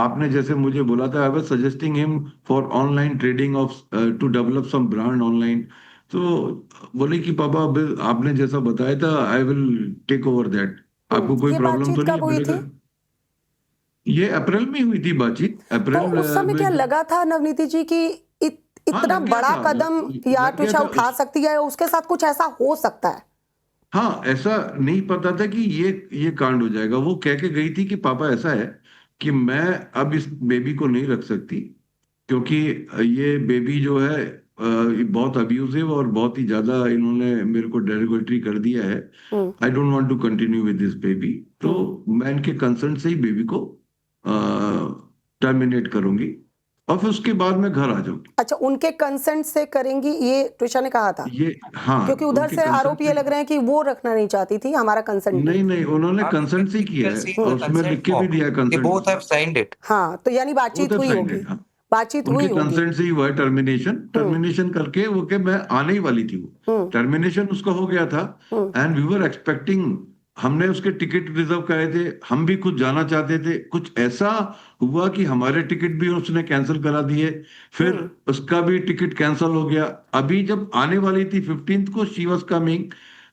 आपने जैसे मुझे बोला था, I was suggesting him for online trading of to develop some brand online. तो बोले कि पापा अब आपने जैसा बताया था, I will take over that. आपको कोई ये प्रॉब्लम बातचीत तो नहीं कब है? हुई मैंने थी? कहा ये अप्रैल में हुई थी बातचीत, तो अप्रैल उस समय में क्या जब। लगा था नवनीति जी कि हाँ, इतना लग गया बड़ा था, कदम या लग गया ट्विशा था उठा सकती है, उसके साथ कुछ ऐसा हो सकता है? हाँ, ऐसा नहीं पता था कि ये कांड हो जाएगा। वो कह के गई थी कि पापा ऐसा है कि मैं अब इस बेबी को नहीं रख सकती, क्योंकि ये बेबी जो है ये बहुत अब्यूजिव और बहुत ही ज्यादा इन्होंने मेरे को डेरिवेटरी कर दिया है। Hmm I don't want to continue with this baby. तो हम्म मैं इनके कंसर्न से ही बेबी को टर्मिनेट करूंगी और फिर उसके बाद मैं घर आ जाऊंगी। अच्छा, उनके कंसेंट से करेंगी ये ट्विशा ने कहा था? ये हाँ, क्योंकि उधर उनके से कंसर्न आरोप ये से। लग रहे हैं कि वो रखना नहीं चाहती थी, हमारा कंसेंट दे। नहीं नहीं, उन्होंने हाँ, कंसर्न से ही किया है और उसमें लिख consent के भी form. दिया है They concern. both have signed it. हाँ, तो यानी वो बातचीत तो हुई साइंड है, होगी। हाँ। बातचीत उनके हुई होगी। कंसेंट से ही हुआ है टर्मिनेशन। हम्म टर्मिनेशन करके वो के मैं आने ही वाली थी, वो हम्म टर्मिनेशन उसका हो गया था। हम्म एंड वी वर एक्सपेक्टिंग, हमने उसके टिकट रिजर्व कराए थे, हम भी खुद जाना चाहते थे। कुछ ऐसा हुआ कि हमारे टिकट भी उसने कैंसिल करा दिए, फिर हम्म उसका भी टिकट कैंसिल हो गया। अभी जब आने वाली थी 15th को, शी वॉज कमिंग,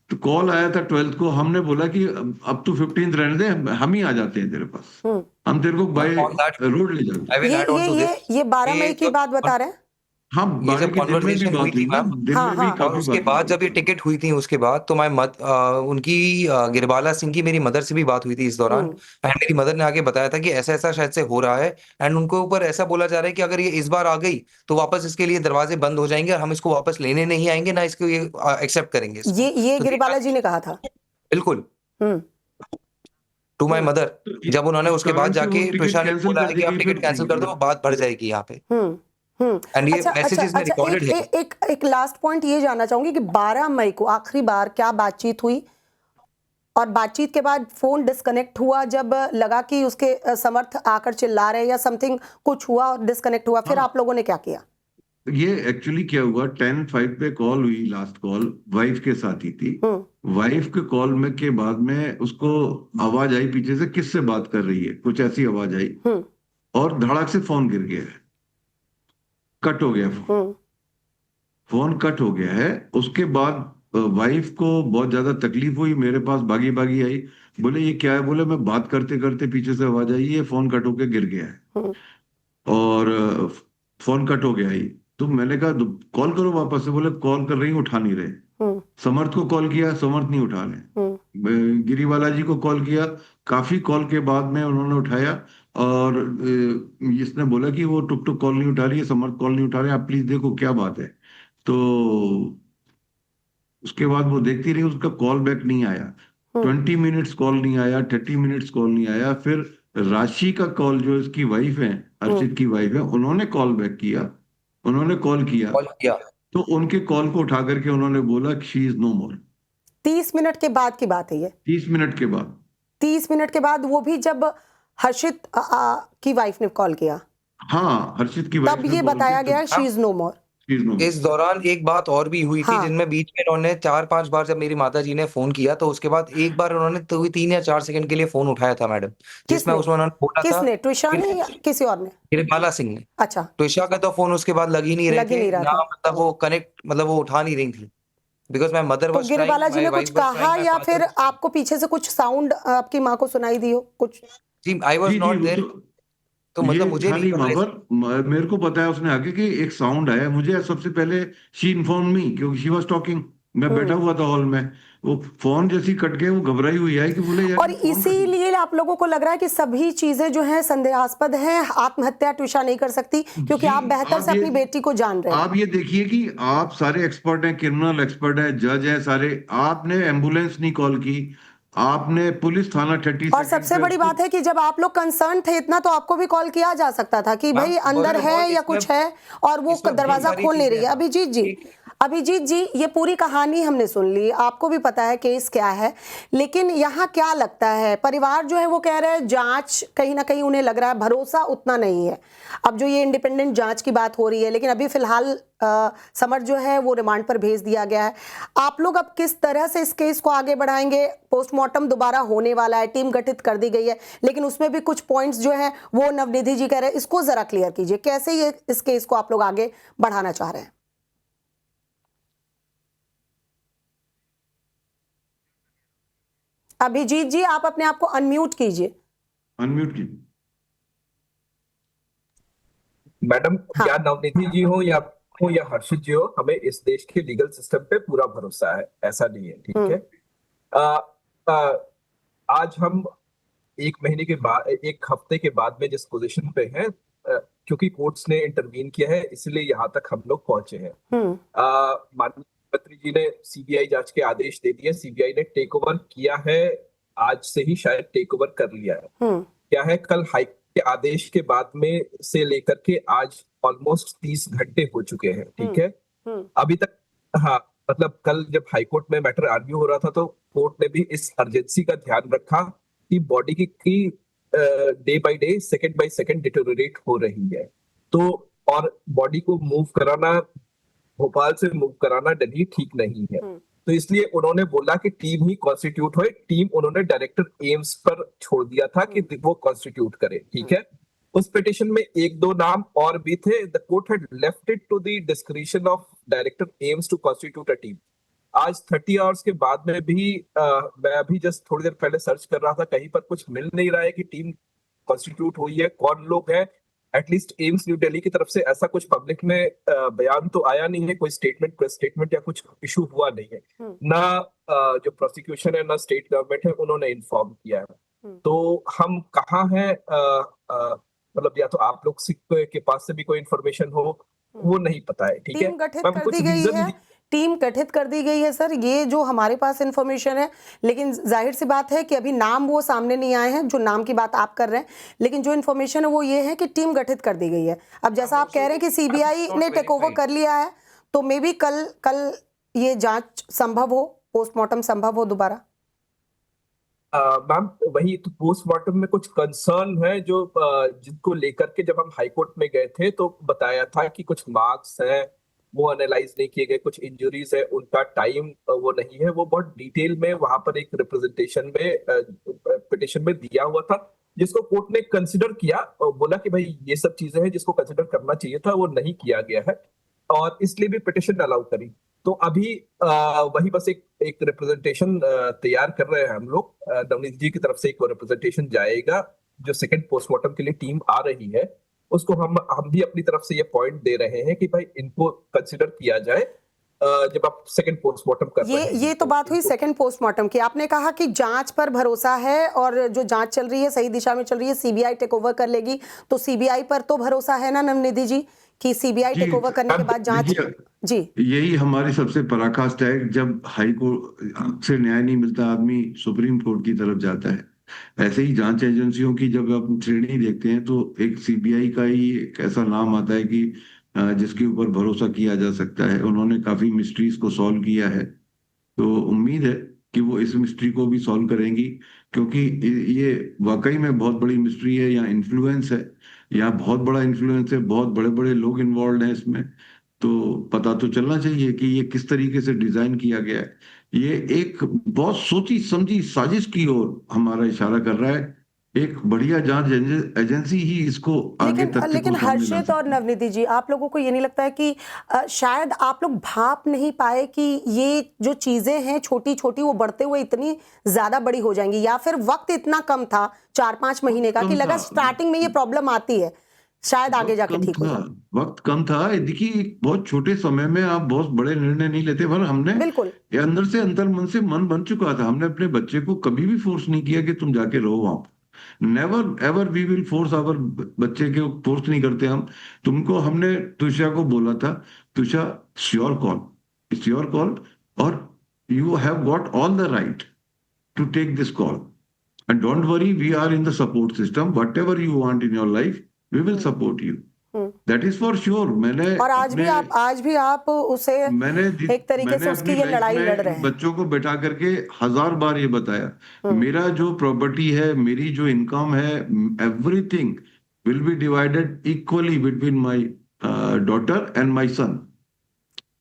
तो कॉल आया था 12th को। हमने बोला कि अब तो 15th रहने दे, हम ही आ जाते हैं तेरे पास, हम्म हम तेरे को बाय On that, रोड ले जाते I हैं। will add on to this. ये 12 मई ये की जब बात बता रहे हैं? हाँ, ये 12 जब के दिन में भी कॉन्वर्सेशन हुई बात हुई थी ना, मैम, दिन हाँ में भी हाँ और काफी उसके बात बाद हुई। जब ये टिकट हुई थी उसके बाद तो उनकी गिरबाला सिंह की मेरी मदर से भी बात हुई थी इस दौरान। हम्म एंड मेरी मदर ने आगे बताया था कि ऐसा ऐसा शायद से हो रहा है। एंड उनको ऊपर ऐसा बोला जा रहा है कि अगर ये इस बार आ गई तो वापस इसके लिए दरवाजे बंद हो जाएंगे और हम इसको वापस लेने नहीं आएंगे, ना इसको ये एक्सेप्ट करेंगे इसको। ये तो गिरिबाला जी ने कहा था? बिल्कुल हम्म टू माई हम्म मदर, तो जब उन्होंने इस उसके बाद कारण से वो जाके टिकट ट्विशा ने कैंसिल बोला कर है कि आप देगी टिकट कैंसिल कर दो, बात बढ़ जाएगी यहाँ पे। हम्म एंड ये अच्छा अच्छा मैसेजेस में अच्छा, रिकॉर्डेड है। एक लास्ट पॉइंट ये जानना चाहूंगी कि 12 मई को आखिरी बार क्या बातचीत हुई, और बातचीत के बाद फोन डिस्कनेक्ट हुआ जब लगा कि उसके समर्थ आकर चिल्ला रहे हैं या समथिंग, कुछ हुआ और डिस्कनेक्ट हुआ, फिर हाँ, आप लोगों ने क्या किया? ये एक्चुअली क्या हुआ, 10:05 पे कॉल हुई, लास्ट कॉल वाइफ के साथ ही थी। हम्म वाइफ के कॉल में के बाद में उसको आवाज आई पीछे से, किससे बात कर रही है, कुछ ऐसी आवाज आई, हम्म और धड़ाक से फोन गिर गया है, कट हो गया फोन। हम्म फोन कट हो गया है। उसके बाद वाइफ को बहुत ज्यादा तकलीफ हुई, मेरे पास भागी भागी आई। बोले ये क्या है? बोले मैं बात करते करते पीछे से आवाज आई, ये फोन कट होके गिर गया है हम्म और फोन कट हो गया ही। तो मैंने कहा कॉल करो वापस से। बोले कॉल कर रही हूँ, उठा नहीं रहे। हम्म समर्थ को कॉल किया, समर्थ नहीं उठा रहे। हम्म गिरीवाला जी को कॉल किया, काफी कॉल के बाद में उन्होंने उठाया। और इसने बोला कि वो टुक टुक कॉल नहीं उठा रही है, समर्थ कॉल नहीं उठा रहे, आप प्लीज देखो क्या बात है। तो उसके बाद वो देखती रही, उसका कॉल बैक नहीं आया। हम्म 20 मिनट्स कॉल नहीं आया, 30 मिनट्स कॉल नहीं आया। फिर राशि का कॉल, जो इसकी वाइफ है, हम्म अर्चित की वाइफ है, उन्होंने कॉल बैक किया, उन्होंने कॉल किया। कॉल किया। तो उनके कॉल को उठा करके उन्होंने बोला she is no more. 30 minute के बाद की बात है ये? 30 मिनट के बाद। 30 मिनट के बाद, वो भी जब हर्षित की वाइफ ने कॉल किया, हाँ, हर्षित की वाइफ तब ने ये कॉल बताया किया, गया she is no more? She is no more. इस दौरान एक बात और भी हुई थी हाँ जिनमें बीच में इन्होंने 4-5 बार, जब मेरी माता जी ने फोन किया तो उसके बाद एक बार उन्होंने तो 3 या 4 सेकंड के लिए फोन उठाया था मैडम, जिसमें किसने? उसमें उन्होंने बोला था किसने, ट्विशा ने या किसी और ने? गिरिबाला सिंह ने। अच्छा, ट्विशा का तो फोन उसके बाद लग ही नहीं रहे लग ही थे नहीं रहा ना, था। मतलब वो कनेक्ट, मतलब वो उठा नहीं रही थी। बिकॉज माय मदर तो was trying, Giribala ji my ने कुछ वाइफ वाज कहा ट्राइंग, माय या फादर फिर वाज। आपको पीछे से कुछ साउंड आपकी माँ को सुनाई दी हो कुछ? जी, आई वाज जी जी, नॉट वो देयर। तो तो ये मतलब मुझे था नहीं नहीं पता वहां इस। पर। मेरे को पता है उसने आगे कि एक साउंड आया, मुझे सबसे पहले शी इन्फॉर्म मी, क्योंकि शी वाज टॉकिंग, मैं बैठा हम्म हुआ था हॉल में। वो फोन जैसी कट गए, वो घबराई हुई आई कि बोले यार और ये फोन कट गया। इसीलिए आप लोगों को लग रहा है कि सभी चीजें जो हैं संदेहास्पद हैं, आत्महत्या ट्विशा नहीं कर सकती, क्योंकि जी, आप बेहतर से अपनी बेटी को जान रहे हैं। आप ये देखिए कि आप सारे एक्सपर्ट हैं, क्रिमिनल एक्सपर्ट हैं, जज हैं सारे, आपने एम्बुलेंस नहीं कॉल की, आपने पुलिस थाना 30 और सेकंड सबसे पे बड़ी उसको। बात है कि जब आप लोग कंसर्न थे इतना, तो आपको भी कॉल किया जा सकता था कि मैम भाई अंदर फर्स्ट ऑफ है ऑल या इसमें कुछ है, और वो इसमें बहुत दरवाजा सारी खोल नहीं चीजें रही हैं है। मैम। अभिजीत जी, एक अभिजीत जी, ये पूरी कहानी हमने सुन ली, आपको भी पता है केस क्या है, लेकिन यहाँ क्या लगता है, परिवार जो है वो कह रहा है जांच कहीं ना कहीं उन्हें लग रहा है भरोसा उतना नहीं है। अब जो ये इंडिपेंडेंट जांच की बात हो रही है, लेकिन अभी फिलहाल समर जो है वो रिमांड पर भेज दिया गया है। आप लोग अब किस तरह से इस केस को आगे बढ़ाएंगे? पोस्टमार्टम दोबारा होने वाला है, टीम गठित कर दी गई है, लेकिन उसमें भी कुछ पॉइंट्स जो है वो नवनिधि जी कह रहे हैं, इसको जरा क्लियर कीजिए, कैसे ये इस केस को आप लोग आगे बढ़ाना चाह रहे हैं? अभिजीत जी, आप अपने आप को अनम्यूट कीजिए। अनम्यूट की। मैडम, हाँ। या नवनिधि जी हो या हर्षित जी हो, हमें इस देश के लीगल सिस्टम पे पूरा भरोसा है, ऐसा नहीं है, ठीक है। आ, आ, आज हम एक महीने के बाद, एक हफ्ते के बाद में जिस पोजीशन पे हैं, क्योंकि कोर्ट्स ने इंटरवीन किया है, इसलिए यहाँ तक हम लोग पहुंचे हैं। माननीय मुख्यमंत्री जी ने सीबीआई जांच के आदेश दे दिए, सीबीआई ने टेक ओवर किया है, आज से ही शायद टेक ओवर कर लिया है। क्या है, कल हाई के आदेश के बाद में से लेकर के आज ऑलमोस्ट 30 घंटे हो चुके हैं, ठीक है। अभी तक, हाँ, मतलब कल जब हाईकोर्ट में मैटर आर्ग्यू हो रहा था तो कोर्ट ने भी इस अर्जेंसी का ध्यान रखा कि बॉडी की day by day, second by second deteriorate हो रही है, तो और बॉडी को मूव कराना, भोपाल से मूव कराना दिल्ली ठीक नहीं है, तो इसलिए उन्होंने बोला कि टीम ही कॉन्स्टिट्यूट हो। टीम उन्होंने डायरेक्टर एम्स पर छोड़ दिया था कि वो कॉन्स्टिट्यूट करे, ठीक है। उस पिटिशन में एक दो नाम और भी थे। The court had left it to the discretion of director AIIMS to constitute a team. आज 30 आवर्स के बाद में भी मैं अभी जस्ट थोड़ी देर पहले सर्च कर रहा था, कहीं पर कुछ मिल नहीं रहा है कि टीम कॉन्स्टिट्यूट हुई है, कौन लोग हैं। एटलीस्ट एम्स न्यू दिल्ली की तरफ से ऐसा कुछ पब्लिक में बयान तो आया नहीं है, कोई स्टेटमेंट, प्रेस स्टेटमेंट या कुछ इशू हुआ नहीं है। ना जो प्रोसिक्यूशन है ना स्टेट गवर्नमेंट है, उन्होंने इन्फॉर्म किया है। तो हम कहाँ हैं, मतलब या तो आप लोग के पास से भी कोई इन्फॉर्मेशन हो, वो नहीं पता है, ठीक है। टीम गठित कर दी गई है, टीम गठित कर दी गई है सर, ये जो हमारे पास इन्फॉर्मेशन है, लेकिन जाहिर सी बात है कि अभी नाम वो सामने नहीं आए हैं जो नाम की बात आप कर रहे हैं, लेकिन जो इन्फॉर्मेशन है वो ये है कि टीम गठित कर दी गई है। अब जैसा आप कह रहे हैं कि सीबीआई ने टेक ओवर कर लिया है, तो मे बी कल ये जांच संभव हो, पोस्टमार्टम संभव हो दोबारा। मैम, वही तो पोस्टमार्टम में कुछ कंसर्न है जो जिनको लेकर के जब हम हाईकोर्ट में गए थे तो बताया था कि कुछ मार्क्स हैं वो एनालाइज नहीं किए गए, कुछ इंजरीज है, उनका टाइम वो नहीं है, वो बहुत डिटेल में वहां पर एक रिप्रेजेंटेशन में पिटिशन में दिया हुआ था, जिसको कोर्ट ने कंसिडर किया और बोला कि भाई ये सब चीजें हैं जिसको कंसिडर करना चाहिए था, वो नहीं किया गया है और इसलिए भी पिटिशन अलाउ करी। तो अभी वही बस एक रिप्रेजेंटेशन तैयार कर रहे हैं हम लोग। नवनीत जी की तरफ से एक रिप्रेजेंटेशन जाएगा, जो सेकंड पोस्टमार्टम के लिए टीम आ रही है उसको हम भी अपनी तरफ से ये पॉइंट दे रहे हैं कि भाई इनको कंसिडर किया जाए जब आप सेकंड पोस्टमार्टम कर रहे हैं। ये तो बात हुई सेकंड पोस्टमार्टम की। आपने कहा कि जांच पर भरोसा है और जो जांच चल रही है सही दिशा में चल रही है, सीबीआई टेक ओवर कर लेगी, तो सीबीआई पर तो भरोसा है ना नवनिधि जी कि सीबीआई टेक ओवर करने के बाद जांच। जी, यही हमारी सबसे पराकाष्ठा है। जब हाई कोर्ट से न्याय नहीं मिलता आदमी सुप्रीम कोर्ट की तरफ जाता है। ऐसे ही जांच एजेंसियों की जब आप श्रेणी देखते हैं तो एक सीबीआई का ही एक ऐसा नाम आता है कि जिसके ऊपर भरोसा किया जा सकता है। उन्होंने काफी मिस्ट्रीज को सॉल्व किया है, तो उम्मीद है कि वो इस मिस्ट्री को भी सॉल्व करेंगी, क्योंकि ये वाकई में बहुत बड़ी मिस्ट्री है। यहाँ इन्फ्लुएंस है, यहाँ बहुत बड़ा इन्फ्लुएंस है, बहुत बड़े बड़े लोग इन्वॉल्व हैं इसमें। तो पता तो चलना चाहिए कि ये किस तरीके से डिजाइन किया गया है। ये एक बहुत सोची समझी साजिश की ओर हमारा इशारा कर रहा है। एक बढ़िया जांच एजेंसी ही इसको आगे तक लेकिन हर्षित और नवनिधि जी, आप लोगों को ये नहीं लगता है कि शायद आप लोग भाप नहीं पाए कि ये जो चीजें हैं छोटी छोटी वो बढ़ते हुए इतनी ज्यादा बड़ी हो जाएंगी, या फिर वक्त इतना कम था 4-5 महीने का कि लगा स्टार्टिंग में ये प्रॉब्लम आती है, शायद आगे जाके ठीक हो जाए। वक्त कम था। देखिए, बहुत छोटे समय में आप बहुत बड़े निर्णय नहीं लेते, पर हमने बिल्कुल अंदर से अंतर मन से मन बन चुका था। हमने अपने बच्चे को कभी भी फोर्स नहीं किया कि तुम जाके रहो वहां। Never ever we will force our बच्चे के फोर्स नहीं करते हम। तुमको हमने तुषा को बोला था, Tusha it's your call, it's your call, और you have got all the right to take this call, and don't worry, we are in the support system, whatever you want in your life we will support you. That is for sure. मैंने और आज भी आप उसे मैंने एक तरीके से उसकी अपनी ये लाइफ लड़ाई में लड़ रहे हैं। बच्चों को बैठा करके 1000 बार ये बताया, मेरा जो प्रॉपर्टी है, मेरी जो इनकम है, everything will be divided equally between my daughter and my son.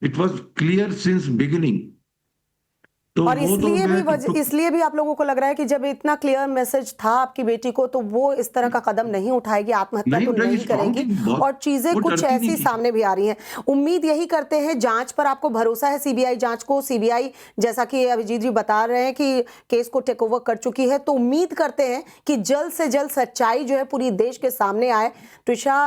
It was clear since beginning. तो और वो तो मैं इसलिए भी आप लोगों को लग रहा है कि जब इतना क्लियर मैसेज था आपकी बेटी को, तो वो इस तरह का कदम नहीं उठाएगी, आत्महत्या नहीं तो उठाएगी, नहीं करेगी। strong थी, और चीजें वो कुछ डरती नहीं ऐसी थी। सामने भी आ रही हैं। उम्मीद यही करते हैं, जांच पर आपको भरोसा है, सीबीआई जांच को। सीबीआई जैसा कि अभिजीत जी बता रहे हैं कि केस को टेक ओवर कर चुकी है, तो उम्मीद करते हैं कि जल्द से जल्द सच्चाई जो है पूरी देश के सामने आए। ट्विशा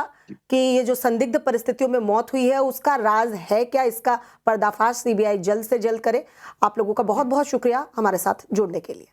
कि ये जो संदिग्ध परिस्थितियों में मौत हुई है, उसका राज है क्या, इसका पर्दाफाश सीबीआई जल्द से जल्द करे। आप लोगों का बहुत बहुत शुक्रिया हमारे साथ जुड़ने के लिए।